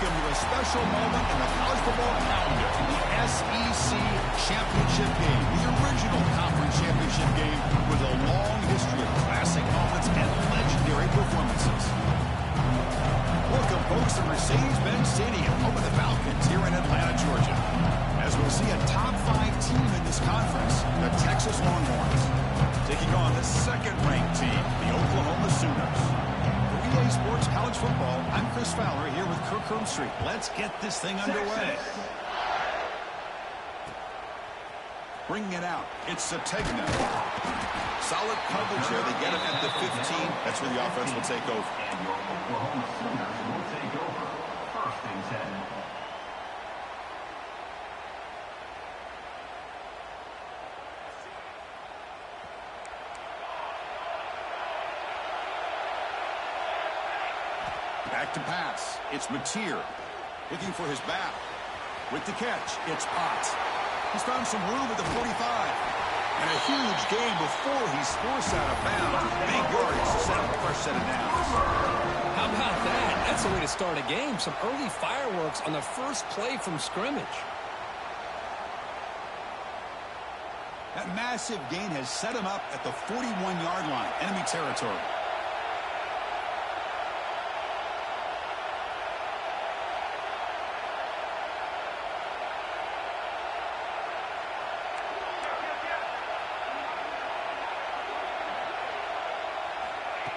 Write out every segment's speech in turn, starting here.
welcome to a special moment in the college football calendar, the SEC Championship Game, the original conference championship game with a long history of classic moments and legendary performances. Welcome, folks, to Mercedes-Benz Stadium, home of the Falcons here in Atlanta, Georgia. As we'll see a top-5 team in this conference, the Texas Longhorns, taking on the second-ranked team, the Oklahoma Sooners. EA Sports College Football. I'm Chris Fowler here with Kirk Street. Let's get this thing underway. Bringing it out, it's Sategna. Solid coverage there. They get him at the 15. That's where the offense will take over. And your Oklahoma Sooners will take over. First and 10. Back to pass. It's Mateer. Looking for his back. With the catch, it's Potts. He's found some room at the 45. And a huge gain before he's forced out of bounds. Big yards to set up the first set of downs. How about that? That's the way to start a game. Some early fireworks on the first play from scrimmage. That massive gain has set him up at the 41-yard line. Enemy territory.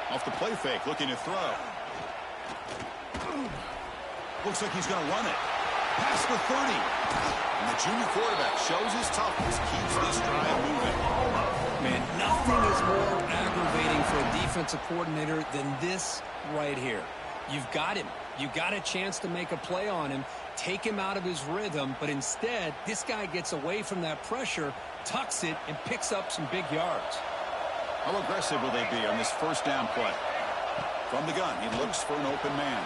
Off the play fake, looking to throw. Looks like he's going to run it. Past the 30. And the junior quarterback shows his toughness, keeps this drive moving. Man, nothing is more aggravating for a defensive coordinator than this right here. You've got him. You got a chance to make a play on him, take him out of his rhythm, but instead, this guy gets away from that pressure, tucks it, and picks up some big yards. How aggressive will they be on this first down play? From the gun, he looks for an open man.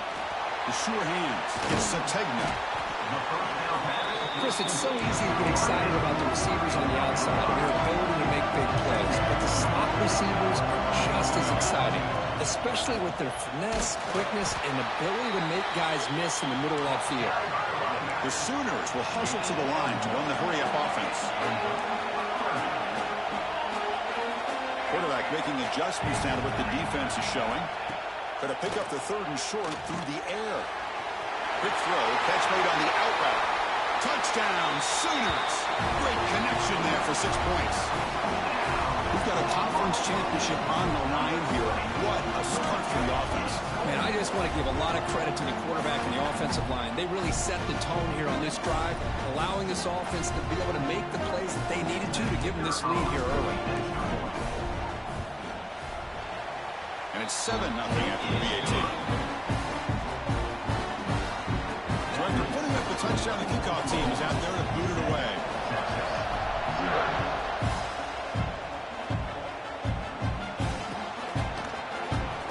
The sure hands. It's Sategna. Chris, it's so easy to get excited about the receivers on the outside and their ability to make big plays, but the slot receivers are just as exciting, especially with their finesse, quickness, and ability to make guys miss in the middle of that field. The Sooners will hustle to the line to run the hurry-up offense. Quarterback making adjustments now to what the defense is showing. Going to pick up the third and short through the air. Quick throw, catch made on the out route. Touchdown, Sooners! Great connection there for 6 points. We've got a conference championship on the line here. What a start for the offense. Man, I just want to give a lot of credit to the quarterback and the offensive line. They really set the tone here on this drive, allowing this offense to be able to make the plays that they needed to give them this lead here early. And it's 7-0 after the VAT. So after putting up the touchdown, the kickoff team is out there to boot it away.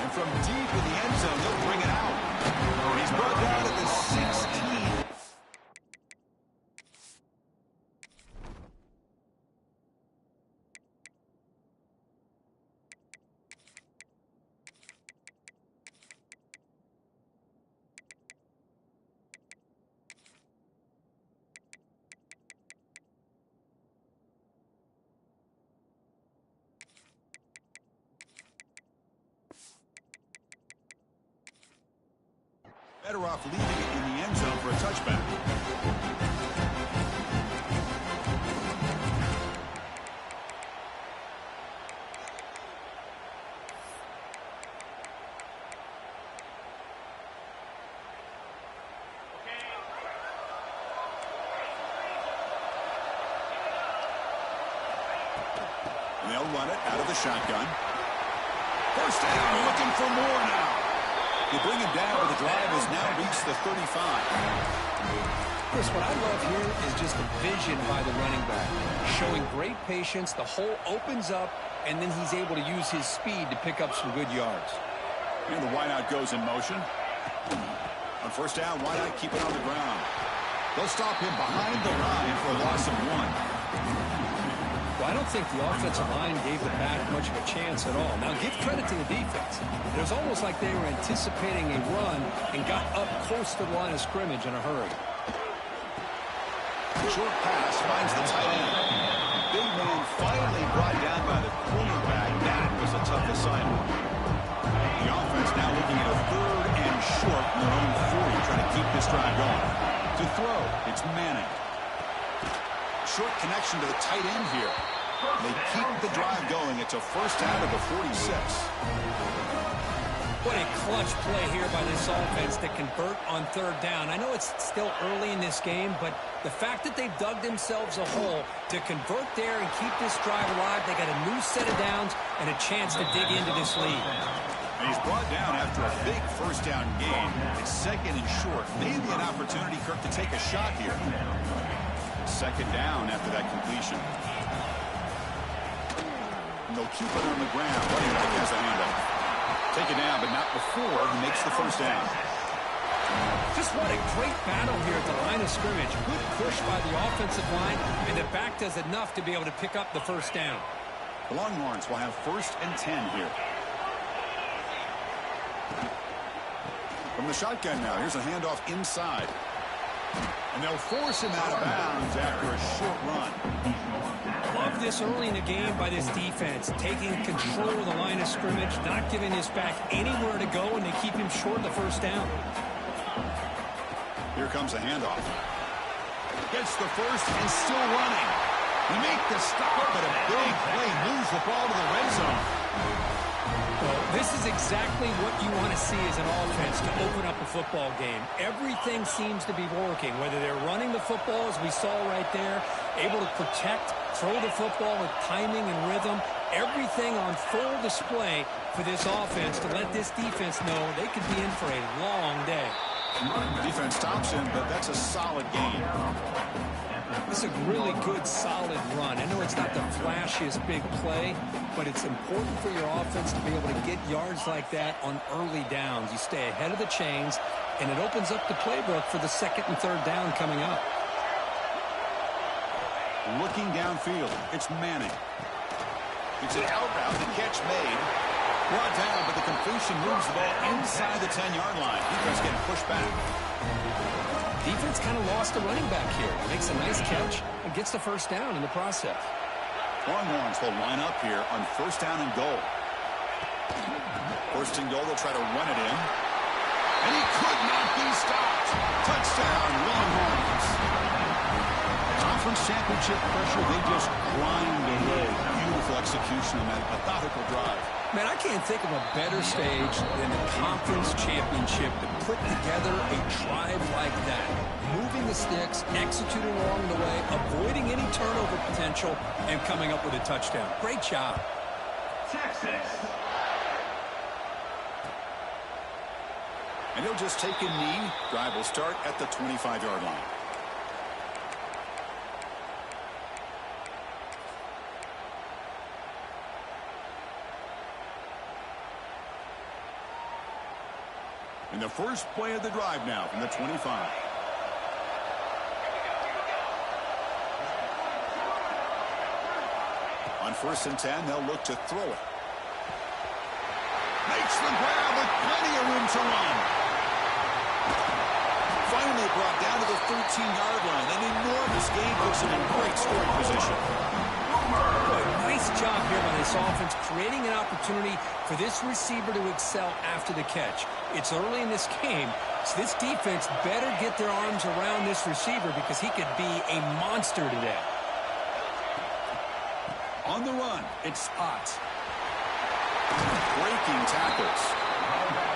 And from deep in the end zone, they'll bring it out. He's brought down at the 16. Better off leaving it in the end zone for a touchback. And they'll run it out of the shotgun. First down, looking for more now. They bring him down, but the drive has now reached the 35. Chris, what I love here is just the vision by the running back. Showing great patience, the hole opens up, and then he's able to use his speed to pick up some good yards. And the wideout goes in motion. On first down, wideout keep it on the ground. They'll stop him behind the line for a loss of 1. Well, I don't think the offensive line gave the back much of a chance at all. Now, give credit to the defense. It was almost like they were anticipating a run and got up close to the line of scrimmage in a hurry. Short pass finds the tight end. Big man finally brought down by the quarterback. That was a tough assignment. The offense now looking at a 3rd and short in their own 40, trying to keep this drive going. To throw, it's Manning. Short connection to the tight end here. They keep the drive going. It's a first down of the 46. What a clutch play here by this offense to convert on 3rd down. I know it's still early in this game, but the fact that they've dug themselves a hole to convert there and keep this drive alive, they got a new set of downs and a chance to dig into this lead. And he's brought down after a big first down gain. It's 2nd and short. Maybe an opportunity, Kirk, to take a shot here. 2nd down after that completion. And they'll keep it on the ground. Running back has the handoff. Take it down, but not before he makes the first down. Just what a great battle here at the line of scrimmage. Good push by the offensive line, and the back does enough to be able to pick up the first down. The Longhorns will have 1st and 10 here. From the shotgun now, here's a handoff inside. And they'll force him out of bounds after a short run. Love this early in the game by this defense, taking control of the line of scrimmage, not giving this back anywhere to go, and they keep him short of the first down. Here comes a handoff. Gets the first and still running. They make the stop, but a big play moves the ball to the red zone. Well, this is exactly what you want to see as an offense to open up a football game. Everything seems to be working, whether they're running the football, as we saw right there, able to protect, throw the football with timing and rhythm, everything on full display for this offense to let this defense know they could be in for a long day. Defense stops him, but that's a solid gain. This is a really good, solid run. I know it's not the flashiest big play, but it's important for your offense to be able to get yards like that on early downs. You stay ahead of the chains, and it opens up the playbook for the 2nd and 3rd down coming up. Looking downfield, it's Manning. It's an out route, the catch made. Brought down, but the completion moves the ball inside the 10-yard line. Defense getting pushed back. Defense kind of lost a running back here. Makes a nice catch and gets the first down in the process. Longhorns will line up here on 1st down and goal. 1st and goal, they'll try to run it in. And he could not be stopped. Touchdown, Longhorns. Conference championship pressure, they just grind away. Beautiful execution on that methodical drive. Man, I can't think of a better stage than the conference championship to put together a drive like that. Moving the sticks, executing along the way, avoiding any turnover potential, and coming up with a touchdown. Great job. Texas. And he'll just take a knee. Drive will start at the 25-yard line. And the first play of the drive now from the 25. On 1st and 10, they'll look to throw it. Makes the grab with plenty of room to run. Finally brought down to the 13-yard line. An enormous gain puts him in great scoring position. Nice job here by this offense, creating an opportunity for this receiver to excel after the catch. It's early in this game, so this defense better get their arms around this receiver because he could be a monster today. On the run, it's Ncaa. Breaking tackles.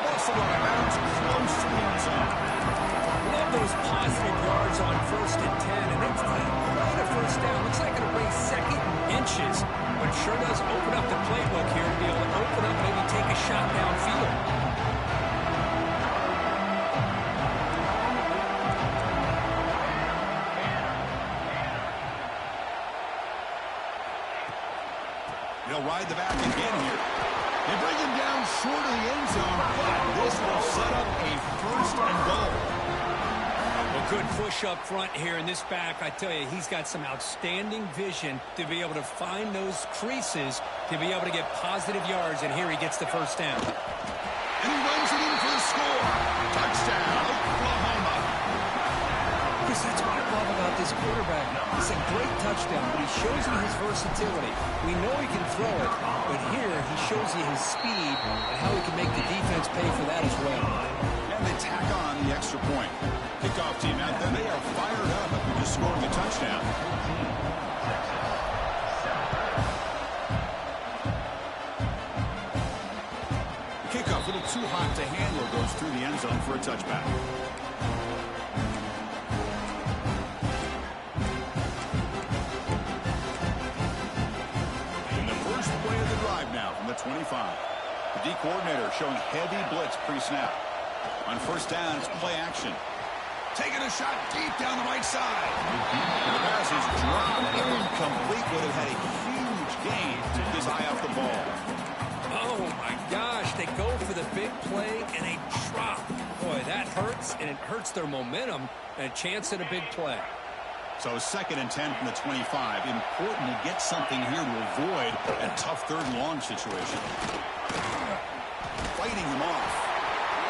Also on bounds close to the end zone. Love those positive yards on 1st and 10, and that's not quite a first down. Looks like it'll bring 2nd inches, but sure does open up the playbook here to be able to open up, maybe take a shot downfield. They'll ride the back again here. They bring him down short of the end zone, but this will set up a 1st and goal. Well, good push up front here in this back. I tell you, he's got some outstanding vision to be able to find those creases to be able to get positive yards, and here he gets the first down. And he runs it in for the score. Touchdown, Oklahoma. Chris, that's what I love about this quarterback. It's a great touchdown, but he shows you his versatility. We know he can throw it, but here he shows you his speed and how he can make the defense pay for that as well. And they tack on the extra point. Kickoff team out there, they are fired up after just scoring a touchdown. Kickoff, a little too hot to handle, goes through the end zone for a touchback. And the first play of the drive now from the 25. The D coordinator showing heavy blitz pre-snap. On first down, it's play action. Taking a shot deep down the right side. The pass is dropped, incomplete. Would have had a huge gain. Took his eye off the ball. Oh, my gosh. They go for the big play and a drop. Boy, that hurts, and it hurts their momentum and a chance at a big play. So 2nd and 10 from the 25. Important to get something here to avoid a tough 3rd and long situation. Fighting him off.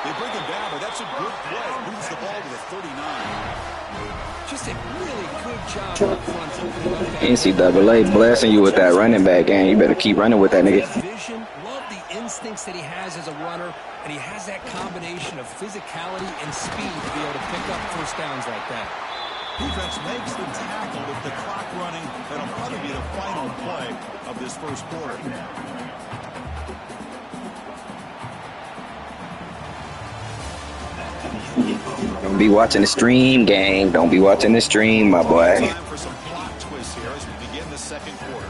They bring him down, but that's a good play. Moves the ball to the 39. Just a really good job up front. NCAA blessing you with that running back game. You better keep running with that nigga. Vision, love the instincts that he has as a runner, and he has that combination of physicality and speed to be able to pick up first downs like that. Defense makes the tackle with the clock running. That'll probably be the final play of this first quarter. Don't be watching the stream, gang. Don't be watching the stream, my boy. Time for some plot twists here as we begin the second quarter.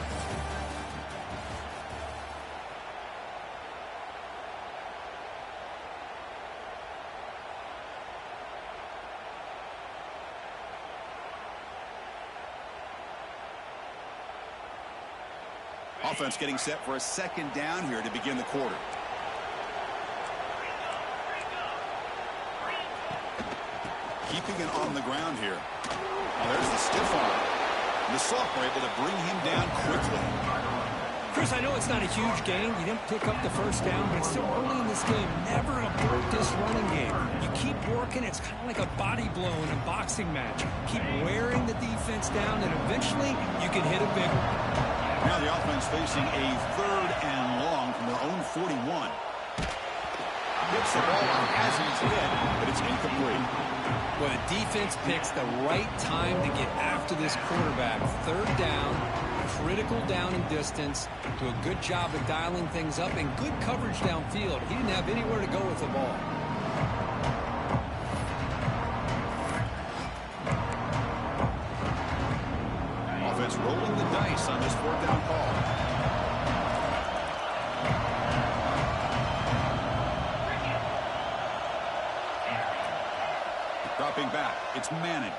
Offense getting set for a 2nd down here to begin the quarter. Keeping it on the ground here. Oh, there's the stiff arm. The sophomore able to bring him down quickly. Chris, I know it's not a huge gain. You didn't pick up the first down, but it's still early in this game. Never abort this running game. You keep working. It's kind of like a body blow in a boxing match. Keep wearing the defense down, and eventually you can hit a big one. Now the offense facing a 3rd and long from their own 41. Gets the ball as he's hit, but it's incomplete. Well, the defense picks the right time to get after this quarterback. 3rd down, critical down and distance. Do a good job of dialing things up and good coverage downfield. He didn't have anywhere to go with the ball. Offense rolling the dice on this 4th down call. Dropping back, it's Manning.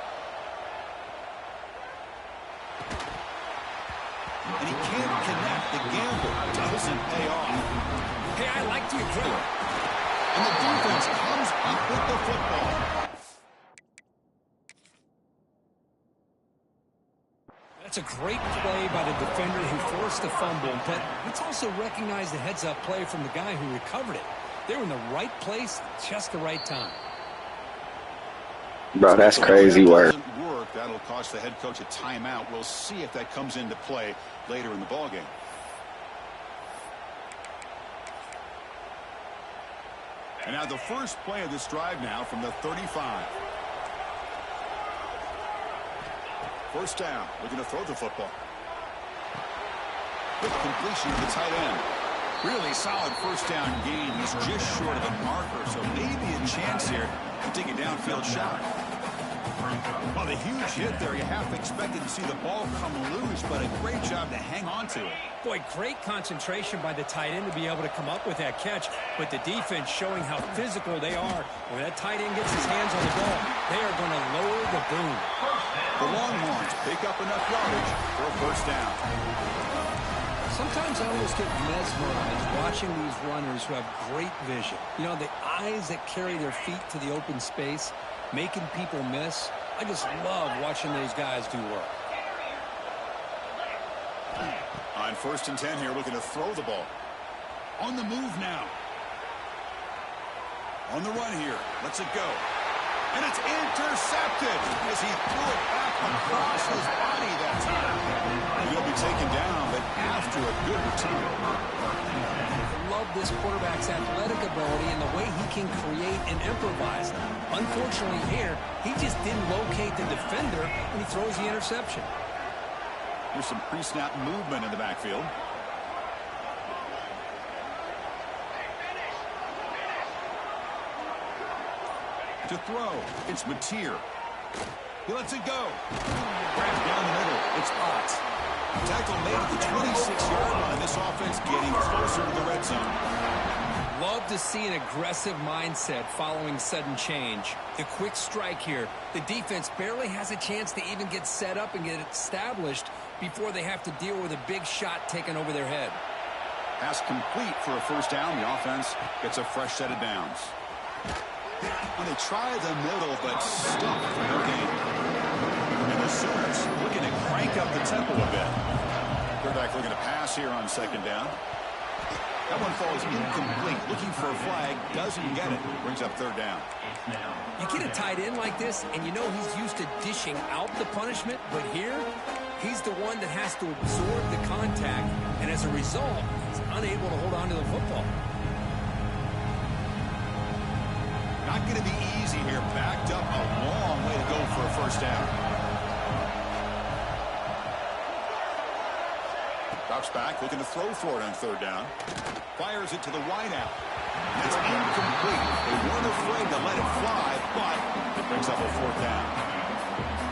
And he can't connect. The gamble doesn't pay off. Hey, I like the approach. And the defense comes up with the football. That's a great play by the defender who forced the fumble, but let's also recognize the heads-up play from the guy who recovered it. They were in the right place at just the right time. Bro, that's crazy work. That'll cost the head coach a timeout. We'll see if that comes into play later in the ballgame. And now the first play of this drive now from the 35. First down, looking to throw the football. Quick completion of the tight end. Really solid first down gain. He's just short of the marker, so maybe a chance here to take a downfield shot. Well, the huge hit there, you half expected to see the ball come loose, but a great job to hang on to it. Boy, great concentration by the tight end to be able to come up with that catch, but the defense showing how physical they are. When that tight end gets his hands on the ball, they are going to lower the boom. The Longhorns pick up enough yardage for a first down. Sometimes I almost get mesmerized watching these runners who have great vision. You know, the eyes that carry their feet to the open space, making people miss. I just love watching those guys do work. On 1st and 10 here, looking to throw the ball. On the move now. On the run here. Lets it go. And it's intercepted as he threw it back across his body that time. He'll be taken down, but after a good return. I love this quarterback's athletic ability and the way he can create and improvise. Unfortunately here, he just didn't locate the defender and he throws the interception. Here's some pre-snap movement in the backfield. To throw, it's Mateer. He lets it go. Wrapped down the middle, it's Ott. Tackle made at the 26-yard line. This offense getting closer to the red zone. Love to see an aggressive mindset following sudden change. The quick strike here. The defense barely has a chance to even get set up and get established before they have to deal with a big shot taken over their head. Pass complete for a first down. The offense gets a fresh set of downs. Well, they try the middle, but stuck for no gain. And the Sooners looking to crank up the tempo a bit. Quarterback looking to pass here on second down. That one falls incomplete. Looking for a flag. Doesn't get it. Brings up third down. You get a tight end like this, and you know he's used to dishing out the punishment, but here, he's the one that has to absorb the contact, and as a result, he's unable to hold on to the football. Not going to be easy here. Backed up a long way to go for a first down. Drops back, looking to throw for it on third down. Fires it to the wideout. That's incomplete. They weren't afraid to let it fly, but it brings up a fourth down.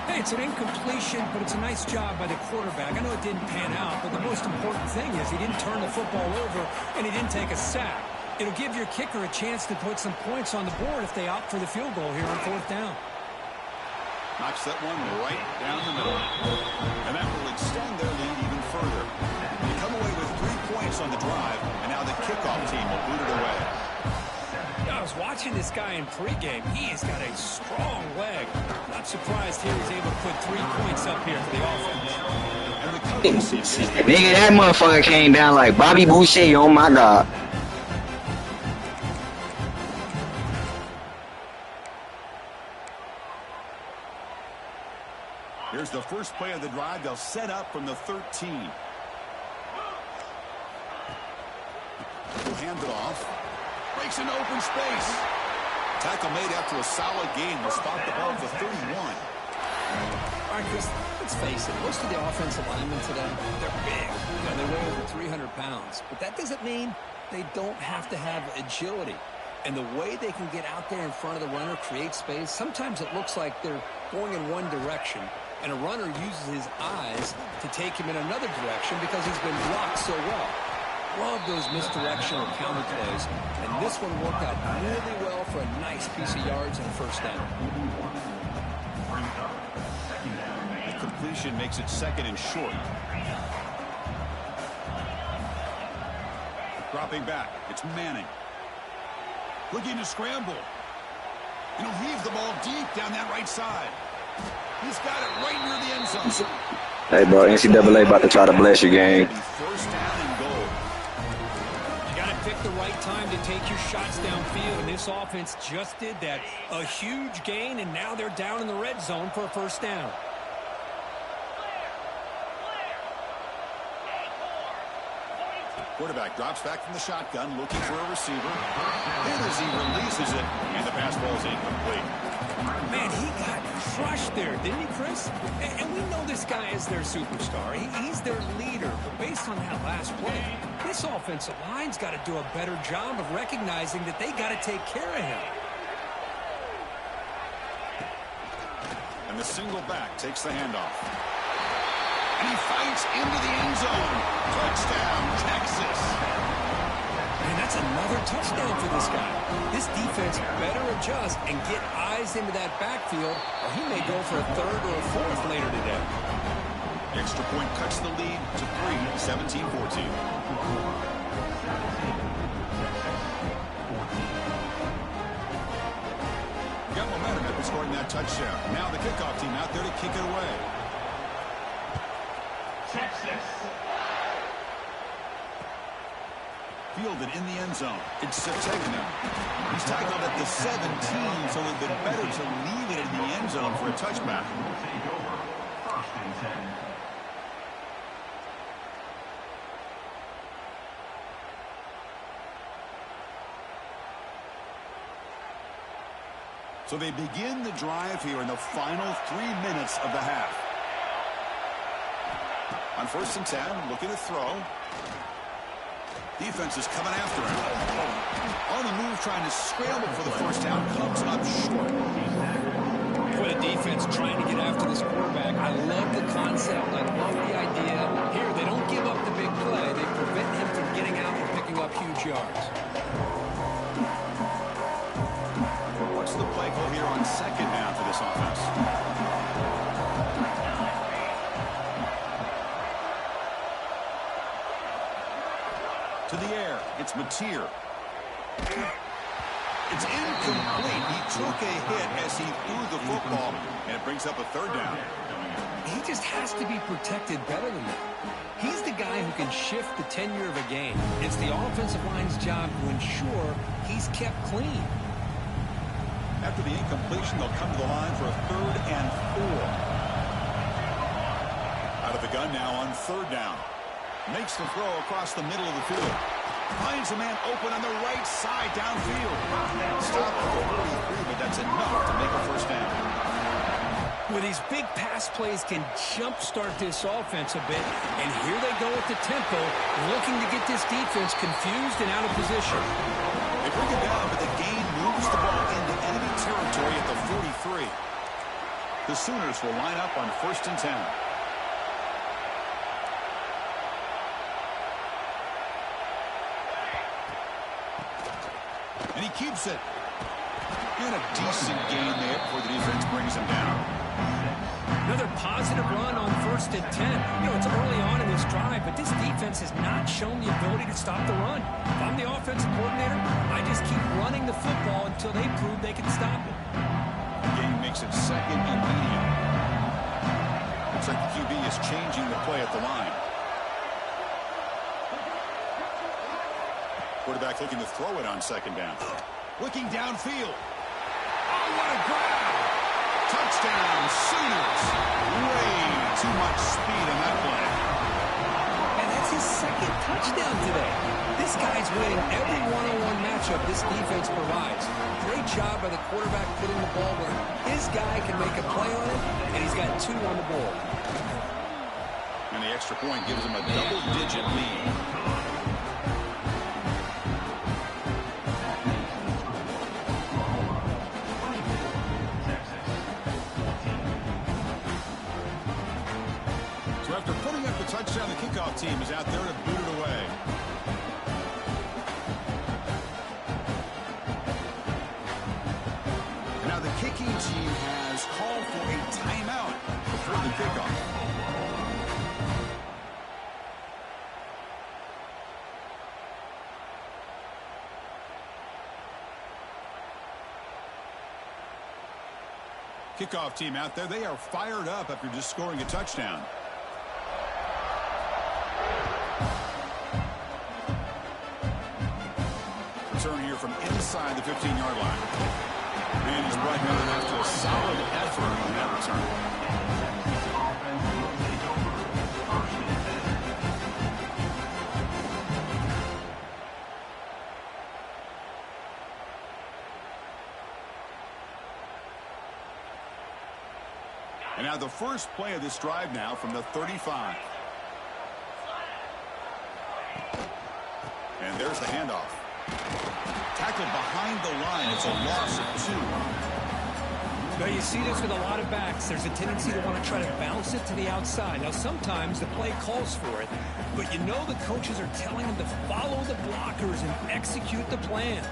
Hey, it's an incompletion, but it's a nice job by the quarterback. I know it didn't pan out, but the most important thing is he didn't turn the football over, and he didn't take a sack. It'll give your kicker a chance to put some points on the board if they opt for the field goal here on fourth down. Knocks that one right down the middle. And that will extend their lead even further. They come away with 3 points on the drive, and now the kickoff team will boot it away. I was watching this guy in pregame. He has got a strong leg. Not surprised here he's able to put 3 points up here for the offense. And the coach Nigga, that motherfucker came down like Bobby Boucher, oh my God. Here's the first play of the drive. They'll set up from the 13. He'll hand it off. Breaks into open space. Tackle made after a solid gain. Will spot the ball at the 31. All right, Chris, let's face it. Most of the offensive linemen today, they're big. You know, they weigh over 300 pounds. But that doesn't mean they don't have to have agility. And the way they can get out there in front of the runner, create space, sometimes it looks like they're going in one direction, and a runner uses his eyes to take him in another direction because he's been blocked so well. Love those misdirectional counter plays, and this one worked out really well for a nice piece of yards and a first down. The completion makes it second and short. Dropping back, it's Manning. Looking to scramble. And he'll heave the ball deep down that right side. He's got it right near the end zone. Hey, bro, NCAA about to try to bless your game. First down and goal. You got to pick the right time to take your shots downfield, and this offense just did that. A huge gain, and now they're down in the red zone for a first down. Quarterback drops back from the shotgun, looking for a receiver. And as he releases it, and the pass ball is incomplete. Man, he got crushed there, didn't he, Chris? And we know this guy is their superstar. He's their leader. But based on that last play, this offensive line's got to do a better job of recognizing that they got to take care of him. And the single back takes the handoff. And he fights into the end zone. Touchdown, Texas. And that's another touchdown for this guy. This defense better adjust and get eyes into that backfield, or he may go for a third or a fourth later today. The extra point cuts the lead to 3, 17-14. Got momentum after scoring that touchdown. Now the kickoff team out there to kick it away. fielded in the end zone. It's Sategna. He's tackled at the 17, so it would have been better to leave it in the end zone for a touchback. Take over. First and 10. So they begin the drive here in the final 3 minutes of the half. On 1st and 10, looking to throw. Defense is coming after him. On the move, trying to scramble for the first down, comes up short. What a defense trying to get after this quarterback. I love the concept. I love the idea. Here, they don't give up the big play. They prevent him from getting out and picking up huge yards. What's the play call here on 2nd down for this offense? To the air, it's Mateer. It's incomplete. He took a hit as he threw the football, and it brings up a 3rd down. He just has to be protected better than that. He's the guy who can shift the tenure of a game. It's the offensive line's job to ensure he's kept clean. After the incompletion, they'll come to the line for a 3rd and 4. Out of the gun now on 3rd down. Makes the throw across the middle of the field. Finds a man open on the right side downfield. Stop at the 43, but that's enough to make a 1st down. With these big pass plays can jumpstart this offense a bit. And here they go at the tempo, looking to get this defense confused and out of position. They bring it down, but the game moves the ball into enemy territory at the 43. The Sooners will line up on 1st and 10. And he keeps it. And a decent gain there before the defense brings him down. Another positive run on 1st and 10. You know, it's early on in this drive, but this defense has not shown the ability to stop the run. If I'm the offensive coordinator, I just keep running the football until they prove they can stop it. The game makes it 2nd and medium. Looks like the QB is changing the play at the line. Quarterback looking to throw it on 2nd down. Looking downfield. Oh, what a grab! Touchdown, Sooners. Way too much speed on that play. And that's his 2nd touchdown today. This guy's winning every one-on-one matchup this defense provides. Great job by the quarterback putting the ball where his guy can make a play on it, and he's got 2 on the board. And the extra point gives him a double-digit lead. After putting up the touchdown, the kickoff team is out there to boot it away. Now the kicking team has called for a timeout before the kickoff. Kickoff team out there, they are fired up after just scoring a touchdown. Return here from inside the 15-yard line. And he's brought down after a solid effort on that return. And now the first play of this drive now from the 35. And there's the handoff. Tackled behind the line. It's a loss of 2. Now, you see this with a lot of backs. There's a tendency to want to try to bounce it to the outside. Now, sometimes the play calls for it, but you know the coaches are telling them to follow the blockers and execute the plan.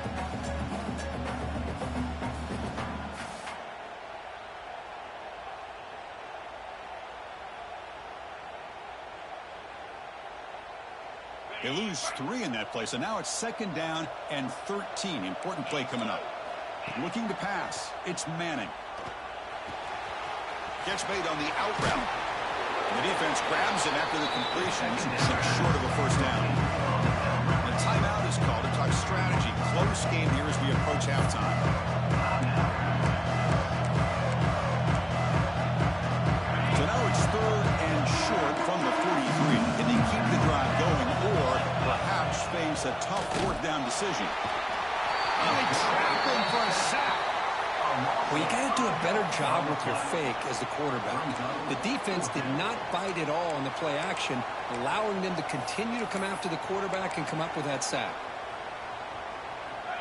They lose 3 in that play, so now it's 2nd down and 13. Important play coming up. Looking to pass. It's Manning. Catch made on the out route. The defense grabs him after the completion. He's just short of a 1st down. The timeout is called to talk strategy. Close game here as we approach halftime. So now it's 3rd and short from the 43. Can they keep the drive going or perhaps face a tough 4th down decision? And they trap him for a sack. Well, you got to do a better job with your fake as the quarterback. The defense did not bite at all on the play action, allowing them to continue to come after the quarterback and come up with that sack.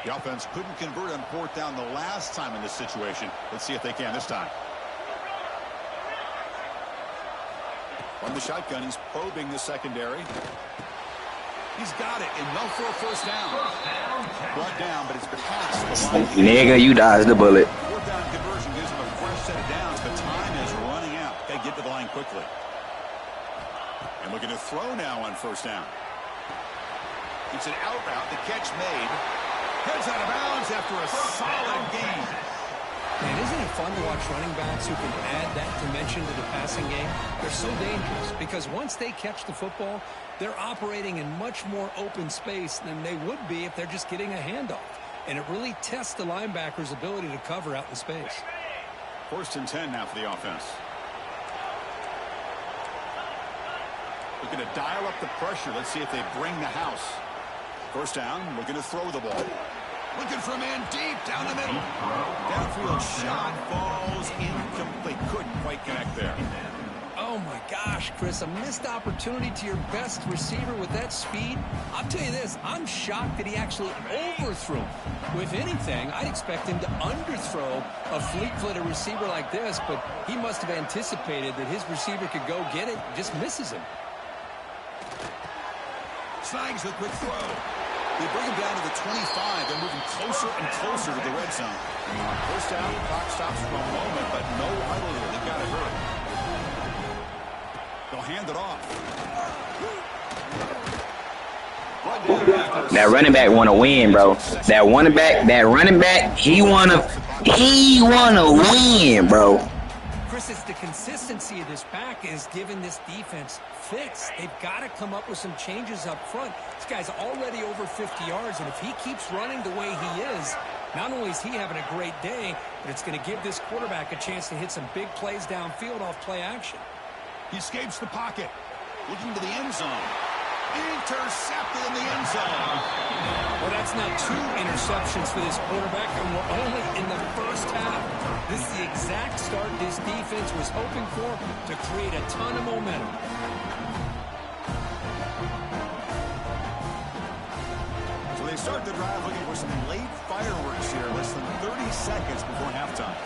The offense couldn't convert on 4th down the last time in this situation. Let's see if they can this time. From the shotgun, he's probing the secondary. He's got it, enough for a 1st down. Brought down, but it's past the line. Nigga, you dodged the bullet. 4th down conversion gives him a fresh set of downs, but time is running out. They get to the line quickly. And looking to throw now on 1st down. It's an out route, the catch made. Heads out of bounds after a solid gain. Man, isn't it fun to watch running backs who can add that dimension to the passing game? They're so dangerous because once they catch the football, they're operating in much more open space than they would be if they're just getting a handoff. And it really tests the linebacker's ability to cover out in space. 1st and 10 now for the offense. Looking to dial up the pressure. Let's see if they bring the house. 1st down, looking to throw the ball. Looking for a man deep down the middle. Downfield shot falls incomplete. Couldn't quite connect there. Oh my gosh, Chris, a missed opportunity to your best receiver with that speed. I'll tell you this, I'm shocked that he actually overthrew him. With anything, I'd expect him to underthrow a fleet-footed receiver like this, but he must have anticipated that his receiver could go get it, just misses him. Snags the quick throw. They bring him down to the 25. They're moving closer and closer to the red zone. 1st down, clock stops for a moment, but no huddle here. They've got to hurry. They'll hand it off. That running back want to win, bro. That running back, he wanna win, bro. Chris, it's the consistency of this back is giving this defense fits. They've got to come up with some changes up front. This guy's already over 50 yards, and if he keeps running the way he is, not only is he having a great day, but it's going to give this quarterback a chance to hit some big plays downfield off play action. He escapes the pocket. Looking to the end zone. Intercepted in the end zone. Well, that's now 2 interceptions for this quarterback, and we're only in the 1st half. This is the exact start this defense was hoping for to create a ton of momentum. So they start the drive looking for some late fireworks here, less than 30 seconds before halftime.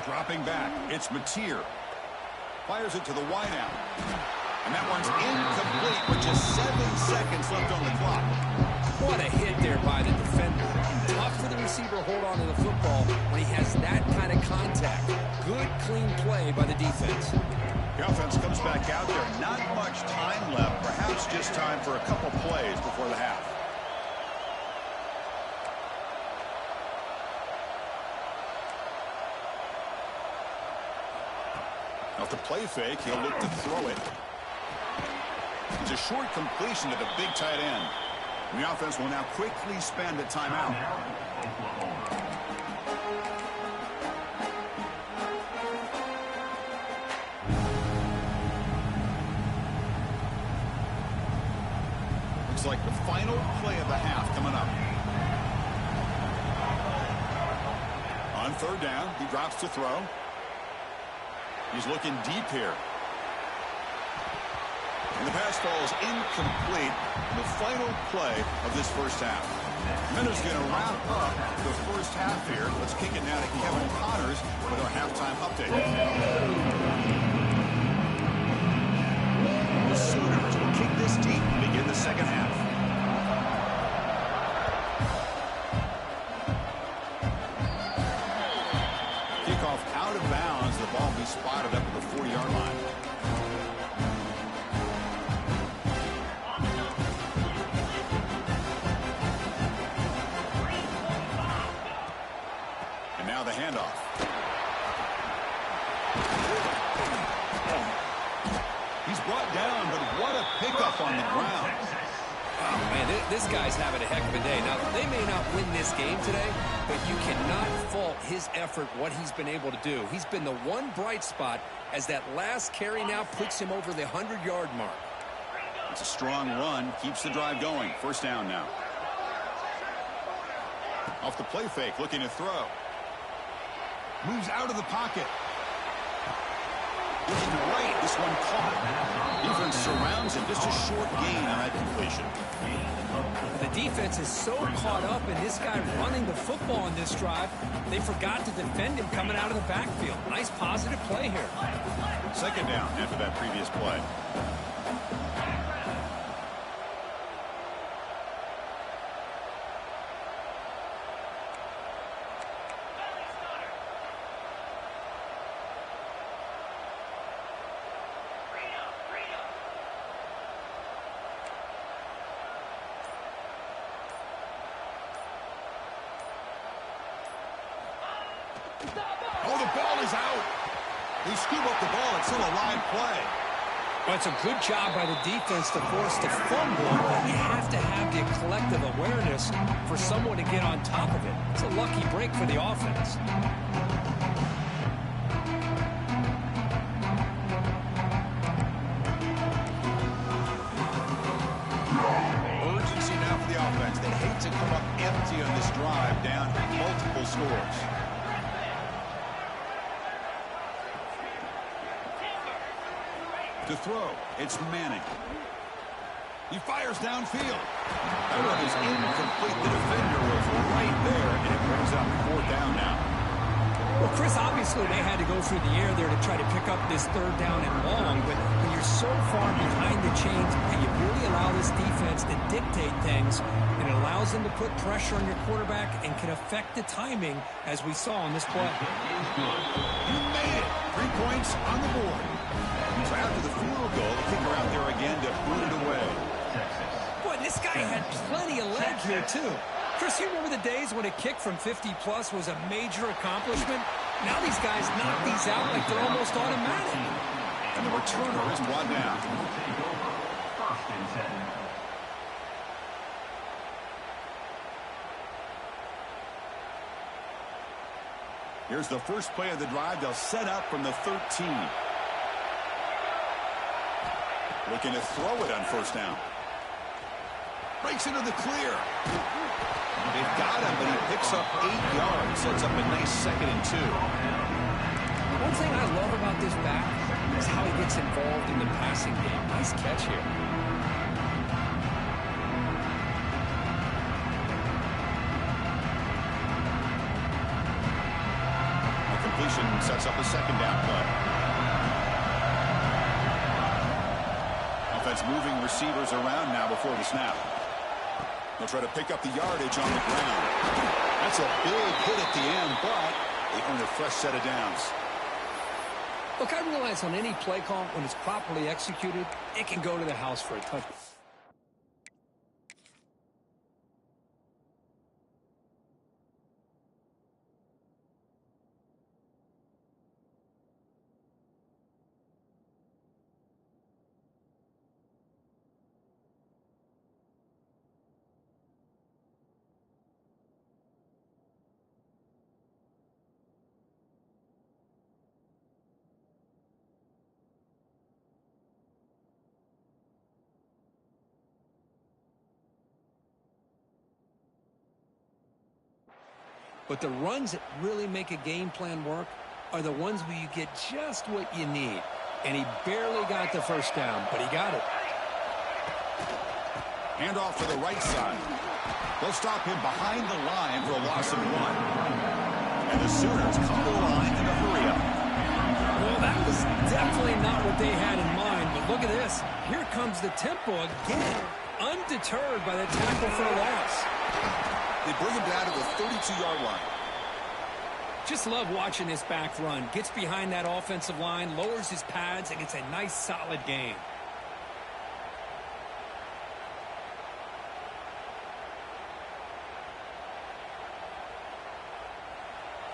Dropping back, it's Mateer. Fires it to the wideout. And that one's incomplete with just 7 seconds left on the clock. What a hit there by the defender. Tough for the receiver to hold on to the football when he has that kind of contact. Good, clean play by the defense. The offense comes back out there. Not much time left. Perhaps just time for a couple plays before the half. Off the play fake, he'll look to throw it. It's a short completion to the big tight end. And the offense will now quickly spend a timeout. Looks like the final play of the half coming up. On 3rd down, he drops to throw. He's looking deep here. And the pass falls incomplete. The final play of this 1st half. Minutes going to wrap up the 1st half here. Let's kick it now to Kevin Connors with our halftime update. The Sooners will kick this deep and begin the 2nd half. Kickoff out of bounds. The ball will be spotted up at the 40-yard line. And now the handoff. He's brought down, but what a pickup on the ground. Oh, man, this guy's having a heck of a day. Now, they may not win this game today, but you cannot fault his effort, what he's been able to do. He's been the one bright spot as that last carry now puts him over the 100-yard mark. It's a strong run, keeps the drive going. First down now. Off the play fake, looking to throw. Moves out of the pocket. Looking right, this one caught. Defense surrounds him, just a short gain on that completion. The defense is so caught up in this guy running the football on this drive, they forgot to defend him coming out of the backfield. Nice positive play here. Second down after that previous play. Oh, the ball is out. They scoop up the ball. It's still a live play. Well, it's a good job by the defense to force the fumble, but you have to have the collective awareness for someone to get on top of it. It's a lucky break for the offense. Urgency now for the offense. They hate to come up empty on this drive, down multiple scores. To throw, it's Manning. He fires downfield. That one is incomplete. The defender was right there, and it brings up fourth down now. Well, Chris, obviously they had to go through the air there to try to pick up this third down and long, but when you're so far behind the chains and you really allow this defense to dictate things, it allows them to put pressure on your quarterback and can affect the timing, as we saw on this play. You made it. 3 points on the board. So after the field goal, the kicker out there again to boot it away. Boy, this guy had plenty of leg here, too. Chris, you remember the days when a kick from 50-plus was a major accomplishment? Now these guys knock these out like they're almost automatic. And the returner is brought down. First and 10. Here's the first play of the drive. They'll set up from the 13. Looking to throw it on first down. Breaks into the clear. They've got him, but he picks up 8 yards. Sets up a nice 2nd and 2. One thing I love about this back is how he gets involved in the passing game. Nice catch here. The completion sets up a 2nd down play. Offense moving receivers around now before the snap. They'll try to pick up the yardage on the ground. That's a big hit at the end, but they earn a fresh set of downs. Look, I realize on any play call, when it's properly executed, it can go to the house for a touchdown. But the runs that really make a game plan work are the ones where you get just what you need. And he barely got the first down, but he got it. Handoff to the right side. They'll stop him behind the line for a loss of 1. And the Sooners come to the line in a hurry up. Well, that was definitely not what they had in mind, but look at this. Here comes the tempo again, undeterred by the tackle for a loss. They bring him down to the 32-yard line. Just love watching this back run. Gets behind that offensive line, lowers his pads, and gets a nice, solid gain.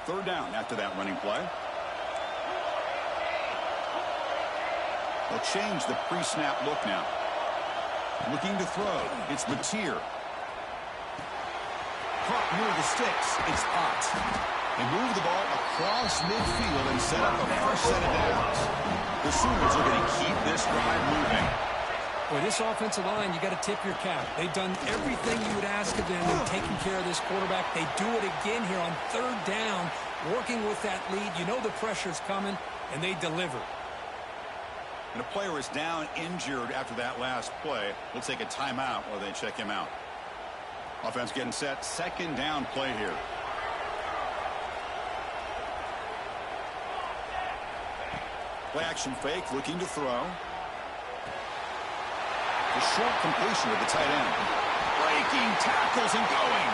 Third down after that running play. They'll change the pre-snap look now. Looking to throw. It's Mateer. Caught near the sticks. It's Ott. They move the ball across midfield and set up a fresh set of downs. The Sooners are going to keep this drive moving. Boy, this offensive line, you got to tip your cap. They've done everything you would ask of them in taking care of this quarterback. They do it again here on third down, working with that lead. You know the pressure's coming, and they deliver. And a player is down injured after that last play. We'll take a timeout while they check him out. Offense getting set. Second down play here. Play action fake, looking to throw. The short completion with the tight end. Breaking tackles and going.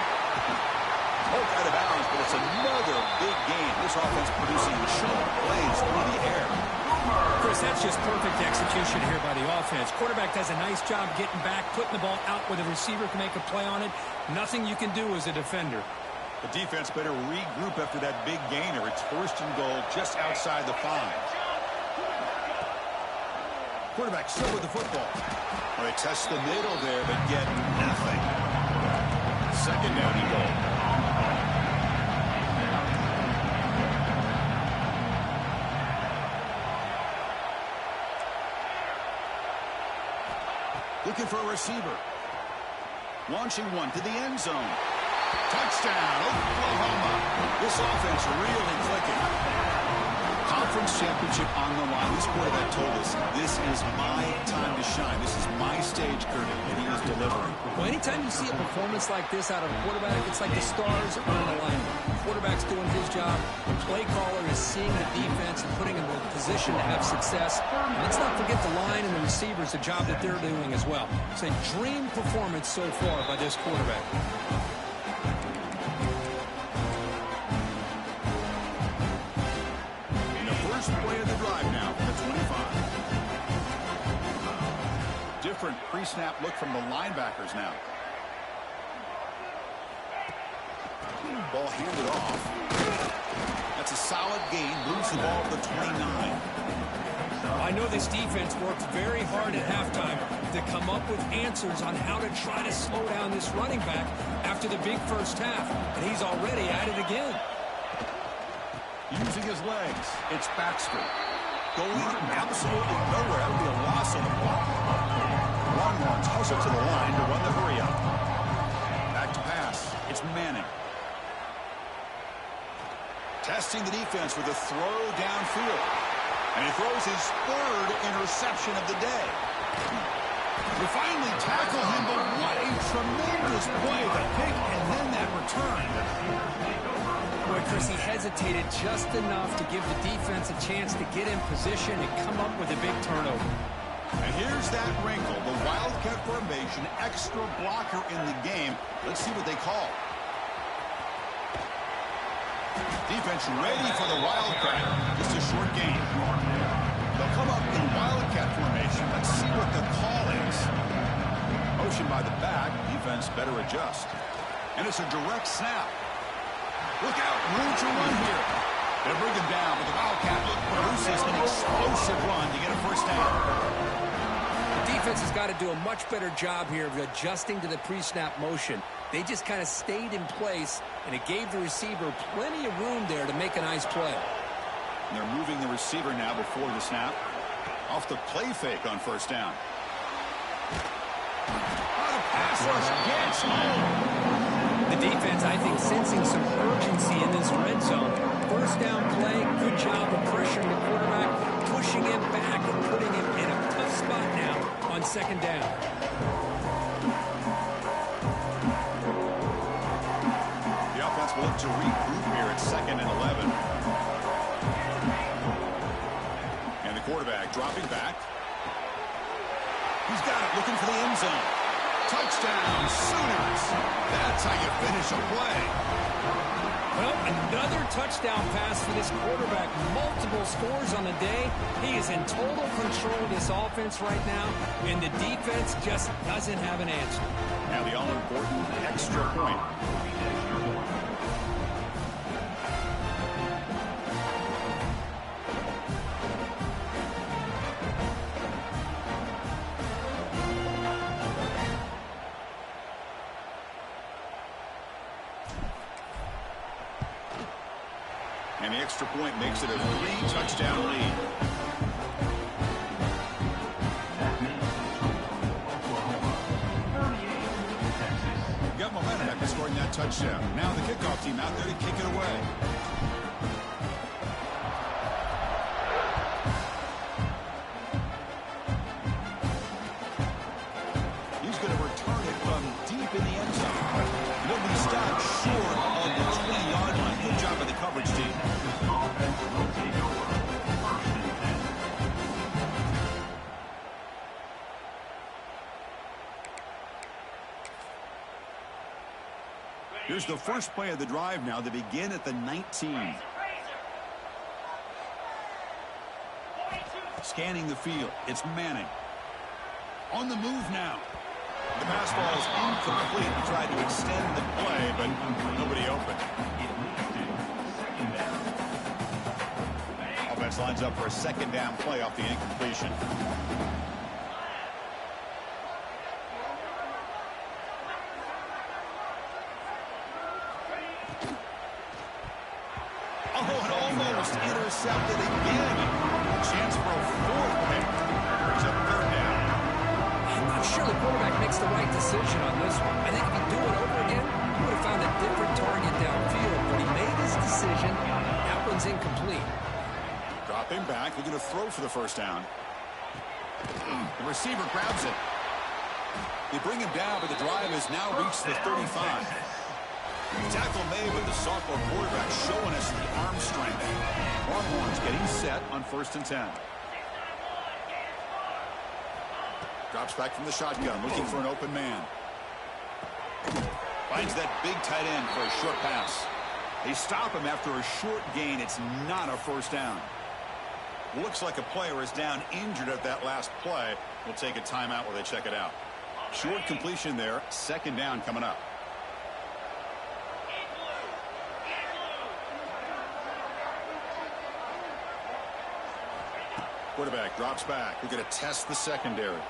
Hope out of bounds, but it's another big game. This offense producing short plays through the air. Chris, that's just perfect execution here by the offense. Quarterback does a nice job getting back, putting the ball out where the receiver can make a play on it. Nothing you can do as a defender. The defense better regroup after that big gainer. It's first and goal just outside the 5. Quarterback still with the football. Well, they test the middle there, but get nothing. Second down and goal. Looking for a receiver. Launching one to the end zone. Touchdown, Oklahoma. This offense really clicking. Conference championship on the line. This quarterback told us, this is my time to shine. This is my stage, Curtis, and he is delivering. Well, anytime you see a performance like this out of a quarterback, it's like the stars are in alignment. The quarterback's doing his job. The play caller is seeing the defense and putting him in a position to have success. And let's not forget the line and the receivers, the job that they're doing as well. It's a dream performance so far by this quarterback. Play of the drive now from the 25. Different pre-snap look from the linebackers now. Ball handed off. That's a solid gain. Moves the ball to the 29. I know this defense worked very hard at halftime to come up with answers on how to try to slow down this running back after the big first half. And he's already at it again. Using his legs, it's Baxter. Going absolutely nowhere. That would be a loss on the block. Longhorns hustle to the line to run the hurry up. Back to pass. It's Manning. Testing the defense with a throw downfield. And he throws his third interception of the day. We finally tackle him, but what a tremendous play. The pick and then that return. Boy, Chris, he hesitated just enough to give the defense a chance to get in position and come up with a big turnover. And here's that wrinkle, the Wildcat formation, extra blocker in the game. Let's see what they call. Defense ready for the Wildcat. Just a short game. They'll come up in Wildcat formation. Let's see what the call is. Motion by the back. Defense better adjust. And it's a direct snap. Look out, room to run here. They'll bring him down, but the Wildcat produces an explosive run to get a first down. The defense has got to do a much better job here of adjusting to the pre-snap motion. They just kind of stayed in place, and it gave the receiver plenty of room there to make a nice play. And they're moving the receiver now before the snap. Off the play fake on first down. The pass rush gets home. The defense, I think, sensing some urgency in this red zone. First down play, good job of pressuring the quarterback, pushing him back and putting him in a tough spot now on second down. The offense will look to regroup here at 2nd and 11. And the quarterback dropping back. He's got it, looking for the end zone. Touchdown, Sooners. That's how you finish a play. Well, another touchdown pass for this quarterback. Multiple scores on the day. He is in total control of this offense right now, and the defense just doesn't have an answer. Now the all-important extra point. And the extra point makes it a 3-touchdown lead. Got momentum after scoring that touchdown. Now the kickoff team out there to kick it away. He's going to return it from deep in the end zone. He'll be stopped short of the 20-yard line. Good job by the coverage team. Here's the first play of the drive now. They begin at the 19. Scanning the field. It's Manning. On the move now. The pass ball is incomplete. He tried to extend the play, but nobody open. Offense lines up for a second down play off the incompletion. Oh, and almost intercepted again. Chance for a fourth pick. Brings up third down. I'm not sure the quarterback makes the right decision on this one. I think if you do it over again, he would have found a different target downfield, but he made his decision. That one's incomplete. Dropping back, looking to throw for the first down. The receiver grabs it. They bring him down, but the drive has now reached the 35. Tackle made, but the sophomore quarterback showing us the arm strength. Longhorns getting set on 1st and 10. Drops back from the shotgun, looking for an open man. Finds that big tight end for a short pass. They stop him after a short gain. It's not a first down. Looks like a player is down injured at that last play. We'll take a timeout while they check it out. Short completion there. Second down coming up. Quarterback drops back. We're going to test the secondary.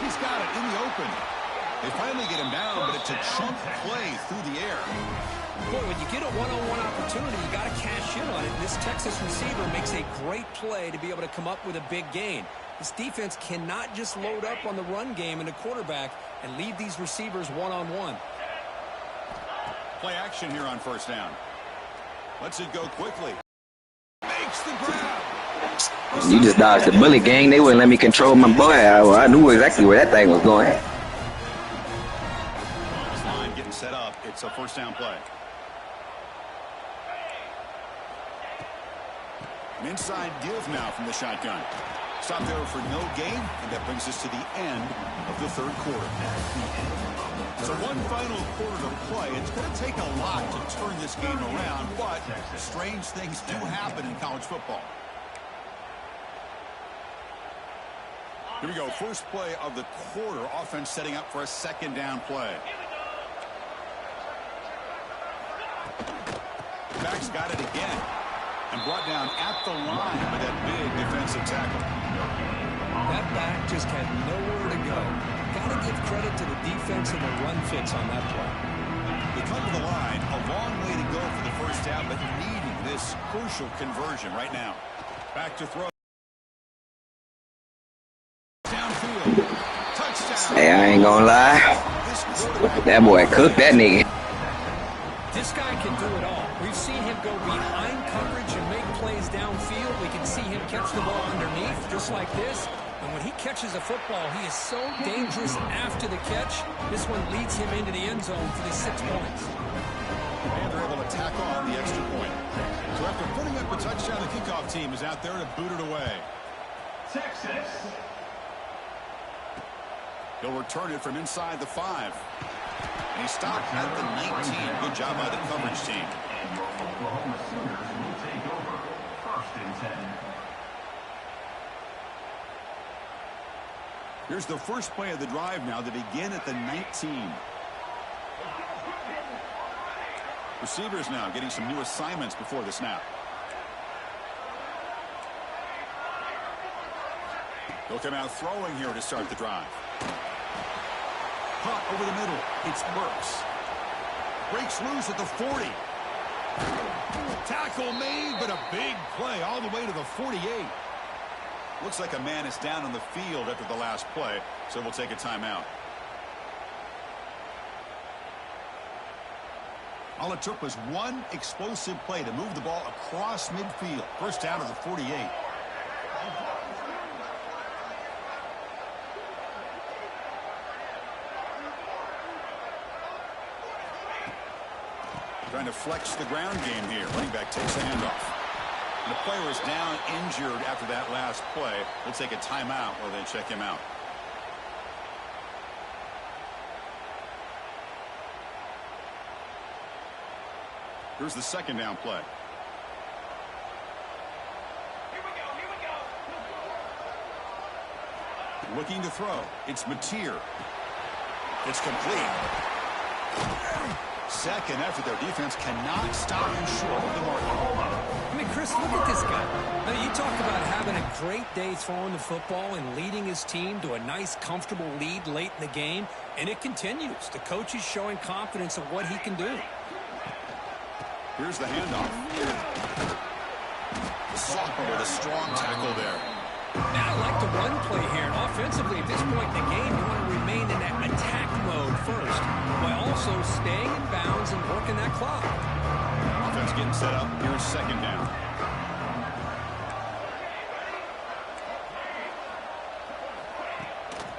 He's got it in the open. They finally get him down, but it's a chunk play through the air. Boy, when you get a one-on-one opportunity, you got to cash in on it. This Texas receiver makes a great play to be able to come up with a big gain. This defense cannot just load up on the run game and the quarterback and leave these receivers one-on-one. Play action here on first down. Lets it go quickly. Makes the grab. You just dodged the bullet, gang. They wouldn't let me control my boy. I knew exactly where that thing was going. This line getting set up. It's a first down play. An inside give now from the shotgun. Stop there for no gain, and that brings us to the end of the third quarter. So one final quarter to play. It's going to take a lot to turn this game around, but strange things do happen in college football. Here we go. First play of the quarter. Offense setting up for a second down play. Back's got it again. And brought down at the line by that big defensive tackle. That back just had nowhere to go. Got to give credit to the defense and the run fits on that play. They come to the line. A long way to go for the first down, but needing this crucial conversion right now. Back to throw. Downfield. Touchdown. Hey, I ain't gonna lie. That boy cooked that nigga. This guy can do it all. We've seen him go behind coverage and make plays downfield. We can see him catch the ball underneath, just like this. And when he catches a football, he is so dangerous after the catch. This one leads him into the end zone for these 6 points. And they're able to tack on the extra point. So after putting up a touchdown, the kickoff team is out there to boot it away. Texas. He'll return it from inside the 5. And he stopped at the 19. Good job by the coverage team. And your Oklahoma Sooners will take over 1st and 10. Here's the first play of the drive now. They begin at the 19. Receivers now getting some new assignments before the snap. They'll come out throwing here to start the drive. Hot over the middle. It's Burks. Breaks loose at the 40. Tackle made, but a big play all the way to the 48. Looks like a man is down on the field after the last play, so we'll take a timeout. All it took was one explosive play to move the ball across midfield. First down to the 48. Trying to flex the ground game here. Running back takes a handoff. And the player is down injured after that last play. We'll take a timeout while they check him out. Here's the second down play. Here we go. Looking to throw. It's Ncaa. It's complete. Second effort. Their defense cannot stop him short of the mark. I mean, Chris, look at this guy. Now, you talk about having a great day throwing the football and leading his team to a nice, comfortable lead late in the game, and it continues. The coach is showing confidence of what he can do. Here's the handoff. Sophomore with a strong tackle there. Now, I like the run play here. And offensively, at this point in the game, you want to remain in that attack mode first, while also staying in bounds and working that clock. Offense getting set up. Here's second down.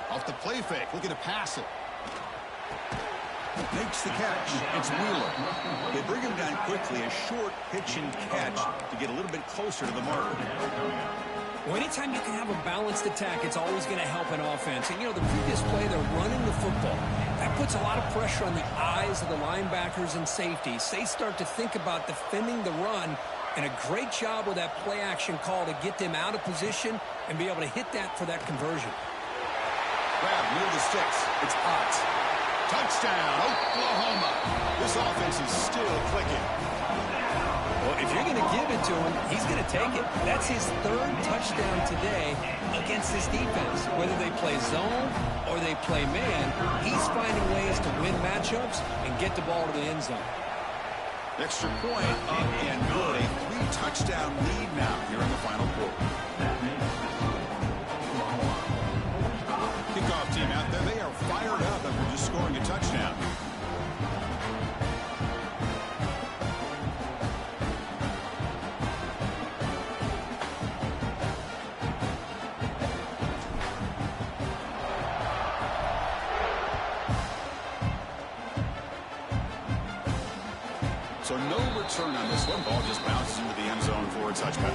Off the play fake. Looking to pass it. Makes the catch. It's Wheeler. They bring him down quickly. A short pitch and catch to get a little bit closer to the marker. Well, anytime you can have a balanced attack, it's always going to help an offense. And, you know, the previous play, they're running the football. That puts a lot of pressure on the eyes of the linebackers and safeties. They start to think about defending the run, and a great job with that play action call to get them out of position and be able to hit that for that conversion. Grab near the sticks. It's Ott. Touchdown, Oklahoma. This offense is still clicking. Well, if you're going to give it to him, he's going to take it. That's his third touchdown today against this defense. Whether they play zone or they play man, he's finding ways to win matchups and get the ball to the end zone. Extra point up and good. A 3-touchdown lead now here in the final quarter. Kickoff team out there. They are fired up after just scoring a touchdown. So no return on this one. Ball just bounces into the end zone for a touchback.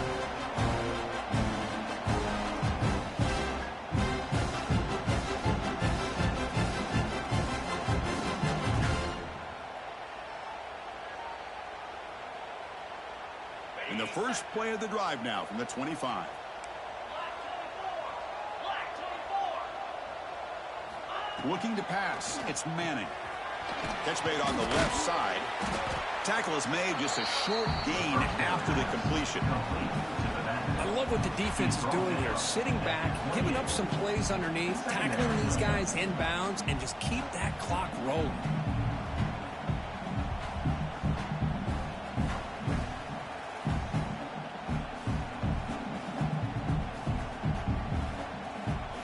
In the first play of the drive now from the 25. Looking to pass. It's Manning. Catch made on the left side. Tackle is made, just a short gain after the completion. I love what the defense is doing here. Sitting back, giving up some plays underneath, tackling these guys in bounds, and just keep that clock rolling.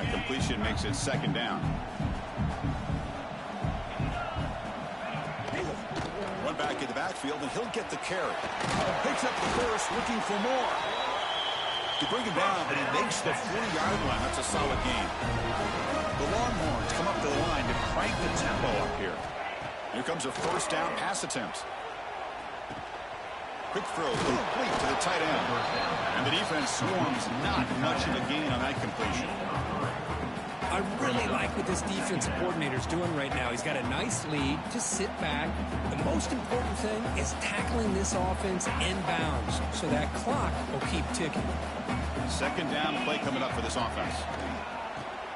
A completion makes it second down. Run back in the backfield, and he'll get the carry. Picks up the first, looking for more. To bring him down, but he makes the 40-yard line. That's a solid gain. The Longhorns come up the line to crank the tempo up here. Here comes a first down pass attempt. Quick throw, complete to the tight end. And the defense swarms, not much of a gain on that completion. I really like what this defensive coordinator is doing right now. He's got a nice lead. Just sit back. The most important thing is tackling this offense in bounds so that clock will keep ticking. Second down play coming up for this offense.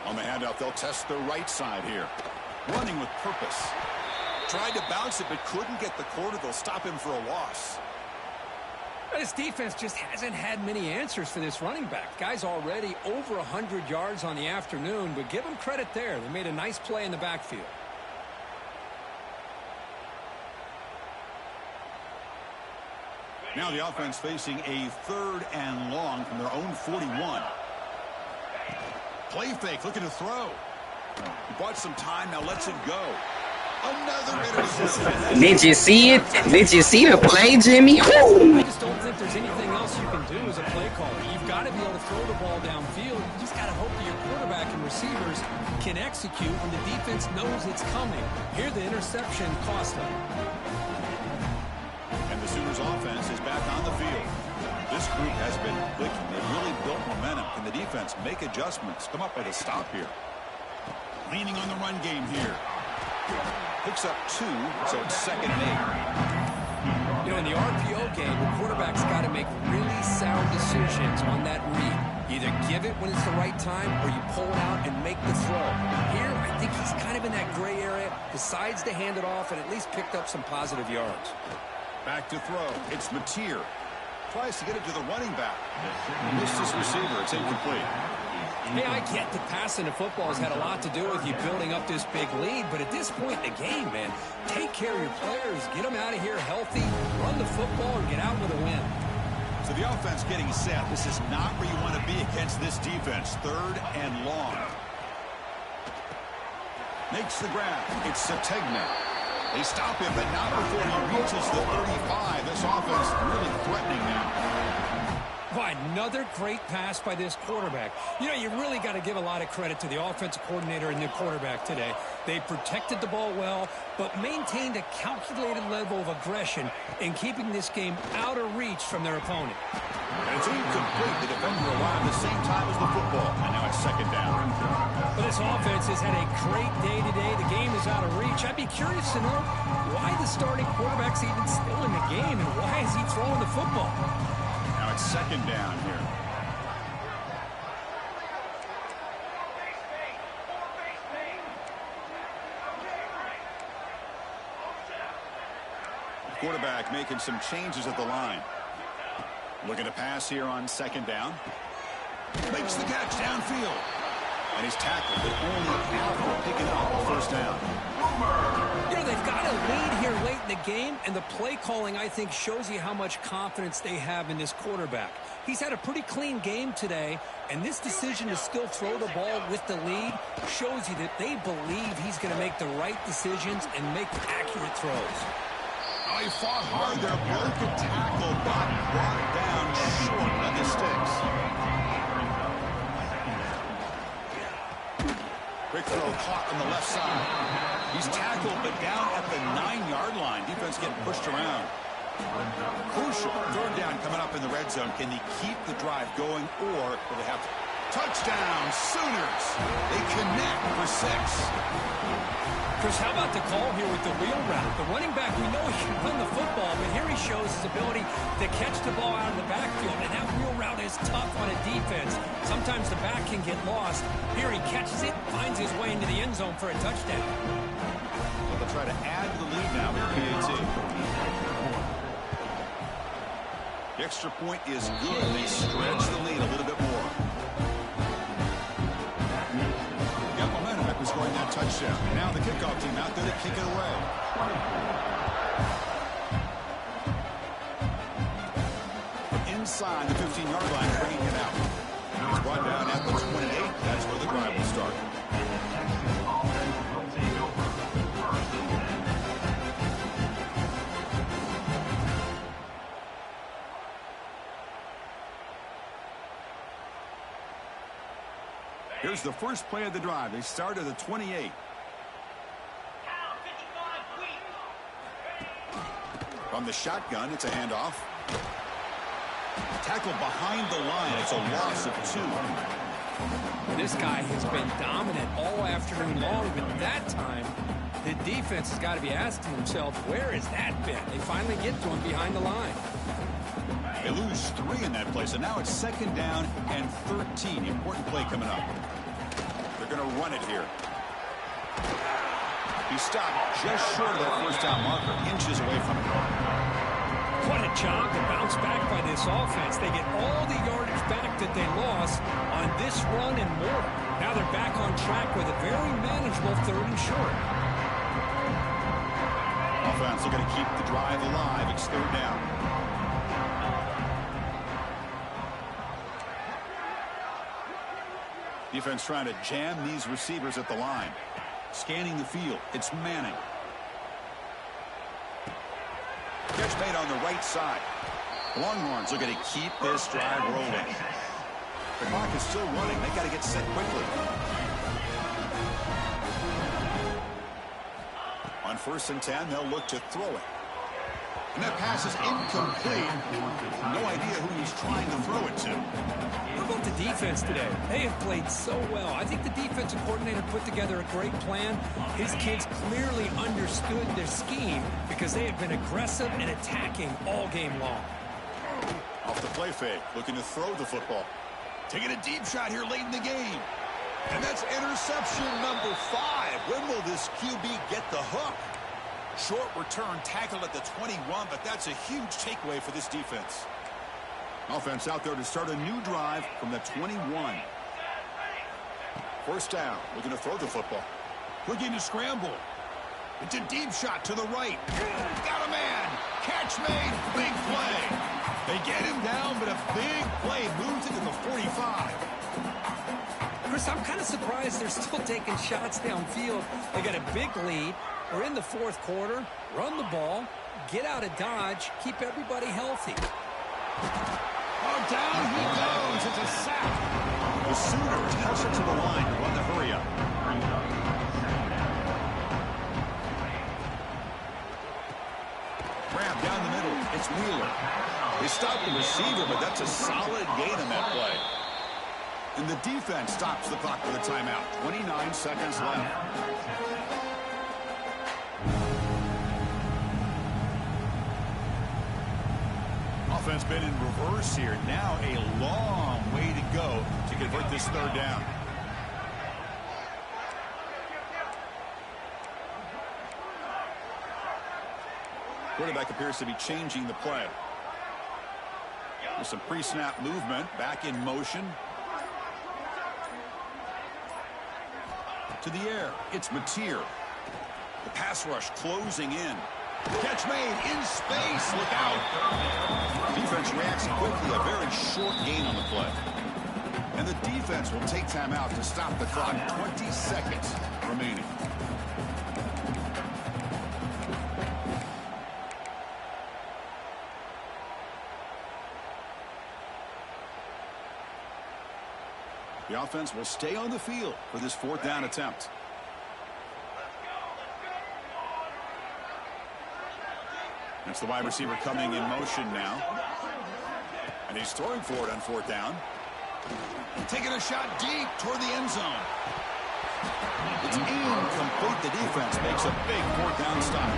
On the handoff, they'll test the right side here. Running with purpose. Tried to bounce it, but couldn't get the quarter. They'll stop him for a loss. This defense just hasn't had many answers for this running back. Guy's already over 100 yards on the afternoon, but give him credit there. They made a nice play in the backfield. Now the offense facing a 3rd and long from their own 41. Play fake, looking to throw. He bought some time, now lets it go. Another interception. Did you see it? Did you see the play, Jimmy? Woo! I just don't think there's anything else you can do as a play caller. You've got to be able to throw the ball downfield. You just got to hope that your quarterback and receivers can execute when the defense knows it's coming. Here, the interception cost them. And the Sooners offense is back on the field. This group has been clicking. They've really built momentum. Can the defense make adjustments? Come up with a stop here. Leaning on the run game here. Picks up 2, so it's 2nd and 8. You know, in the RPO game, the quarterback's got to make really sound decisions on that read. Either give it when it's the right time or you pull it out and make the throw. Here, I think he's kind of in that gray area, decides to hand it off, and at least picked up some positive yards. Back to throw. It's Mateer. Tries to get it to the running back. Missed his receiver. It's incomplete. Hey, I get that passing the football has had a lot to do with you building up this big lead, but at this point in the game, man, take care of your players, get them out of here healthy, run the football, and get out with a win. So the offense getting set. This is not where you want to be against this defense. 3rd and long. Makes the grab. It's Sategna. They stop him, but not before he reaches the 35. This offense really threatening now. Why, another great pass by this quarterback. You know, you really got to give a lot of credit to the offensive coordinator and the quarterback today. They protected the ball well, but maintained a calculated level of aggression in keeping this game out of reach from their opponent. And it's incomplete. The defender arrived the same time as the football, and now it's 2nd down. But this offense has had a great day today. The game is out of reach. I'd be curious to know why the starting quarterback's even still in the game, and why is he throwing the football? Now it's 2nd down here. Quarterback making some changes at the line. Looking to pass here on 2nd down. Makes the catch downfield. And he's tackled, but only after picking up the 1st down. You know, they've got a lead here late in the game, and the play calling, I think, shows you how much confidence they have in this quarterback. He's had a pretty clean game today, and this decision to still throw the ball with the lead shows you that they believe he's going to make the right decisions and make accurate throws. Oh, he fought hard there, broke a tackle, but brought down short on the sticks. Quick throw caught on the left side. He's tackled, but down at the 9-yard line. Defense getting pushed around. Crucial 3rd down coming up in the red zone. Can they keep the drive going, or will they have to? Touchdown, Sooners. They connect for 6. Chris, how about the call here with the wheel route? The running back, we know he can run the football, but here he shows his ability to catch the ball out of the backfield, and that wheel route is tough on a defense. Sometimes the back can get lost. Here he catches it, finds his way into the end zone for a touchdown. Well, they'll try to add to the lead now with PAT. The extra point is good. They stretch the lead a little bit more. Got momentum after scoring that touchdown. And now the kickoff team out there to kick it away. From inside the 15-yard line, bringing it out. He's brought down at the 28. That's where the drive will start. Here's the first play of the drive. They start at the 28. From the shotgun, it's a handoff. Tackle behind the line. It's a loss of 2. This guy has been dominant all afternoon long, but that time, the defense has got to be asking themselves, where has that been? They finally get to him behind the line. They lose 3 in that play, so now it's 2nd down and 13. Important play coming up. They're going to run it here. He stopped just short of that 1st down marker, inches away from it. What a job to bounce back by this offense. They get all the yardage back that they lost on this run and more. Now they're back on track with a very manageable 3rd and short. Offense looking to keep the drive alive. It's 3rd down. Defense trying to jam these receivers at the line. Scanning the field. It's Manning. Catch made on the right side. Longhorns looking to keep this drive rolling. The clock is still running. They got to get set quickly. On 1st and 10, they'll look to throw it. And that pass is incomplete. No idea who he's trying to throw it to. How about the defense today? They have played so well. I think the defensive coordinator put together a great plan. His kids clearly understood their scheme because they have been aggressive and attacking all game long. Off the play fake, looking to throw the football. Taking a deep shot here late in the game. And that's interception number 5. When will this QB get the hook? Short return tackle at the 21, but that's a huge takeaway for this defense. Offense out there to start a new drive from the 21. First down, looking to throw the football. Looking to scramble. It's a deep shot to the right. Got a man. Catch made. Big play. They get him down, but a big play moves into the 45. Chris, I'm kind of surprised they're still taking shots downfield. They got a big lead. We're in the 4th quarter. Run the ball. Get out of Dodge. Keep everybody healthy. Oh, down he goes. It's a sack. The Sooners hustle to the line to run the hurry up. Grab down the middle. It's Wheeler. They stop the receiver, but that's a solid gain on that play. And the defense stops the clock with a timeout. 29 seconds left. Offense been in reverse here. Now a long way to go to convert this 3rd down. Quarterback appears to be changing the play. There's some pre-snap movement. Back in motion. To the air. It's Mateer. The pass rush closing in. Catch made in space. Look out. Defense reacts quickly. A very short gain on the play. And the defense will take time out to stop the clock. 20 seconds remaining. The offense will stay on the field for this 4th down attempt. That's the wide receiver coming in motion now. And he's throwing for it on 4th down. Taking a shot deep toward the end zone. It's incomplete. The defense makes a big 4th down stop.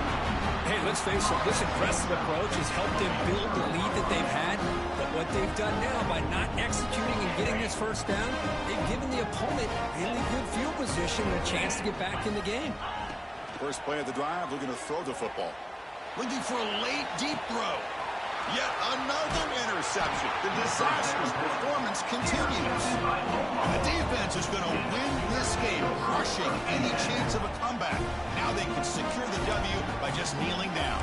Hey, let's face it, this aggressive approach has helped them build the lead that they've had. But what they've done now by not executing and getting this 1st down, they've given the opponent really good field position and a chance to get back in the game. First play of the drive, looking to throw the football. Looking for a late deep throw. Yet another interception. The disastrous performance continues. And the defense is going to win this game, crushing any chance of a comeback. Now they can secure the W by just kneeling down.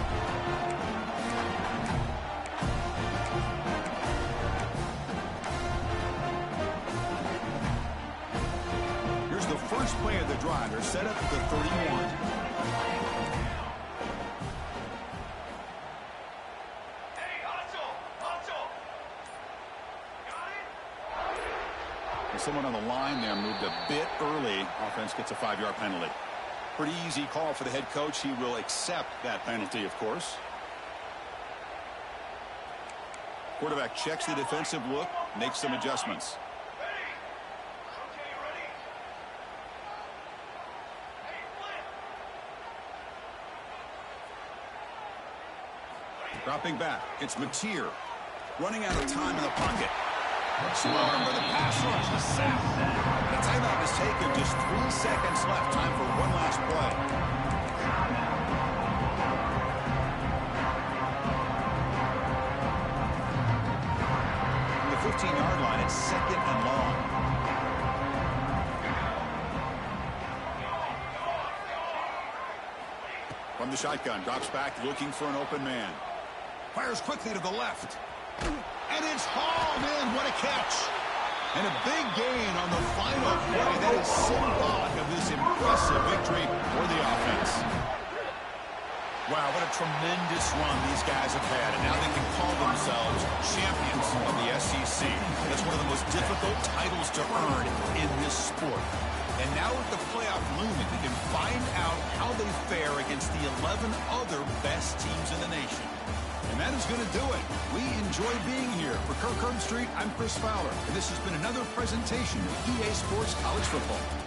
Here's the first play of the drive. They're set up at the 31. Someone on the line there moved a bit early. Offense gets a 5-yard penalty. Pretty easy call for the head coach. He will accept that penalty, of course. Quarterback checks the defensive look, makes some adjustments. Dropping back, it's Mateer. Running out of time in the pocket. Swarm with a pass rush, a sack. The timeout is taken, just 3 seconds left. Time for one last play. From the 15-yard line, it's 2nd and long. From the shotgun, drops back, looking for an open man. Fires quickly to the left. And it's hauled in. What a catch. And a big gain on the final play. That is symbolic of this impressive victory for the offense. Wow, what a tremendous run these guys have had. And now they can call themselves champions of the SEC. That's one of the most difficult titles to earn in this sport. And now with the playoff looming, we can find out how they fare against the 11 other best teams in the nation. And that is going to do it. We enjoy being here. For Kirk Herbstreit, I'm Chris Fowler. And this has been another presentation of EA Sports College Football.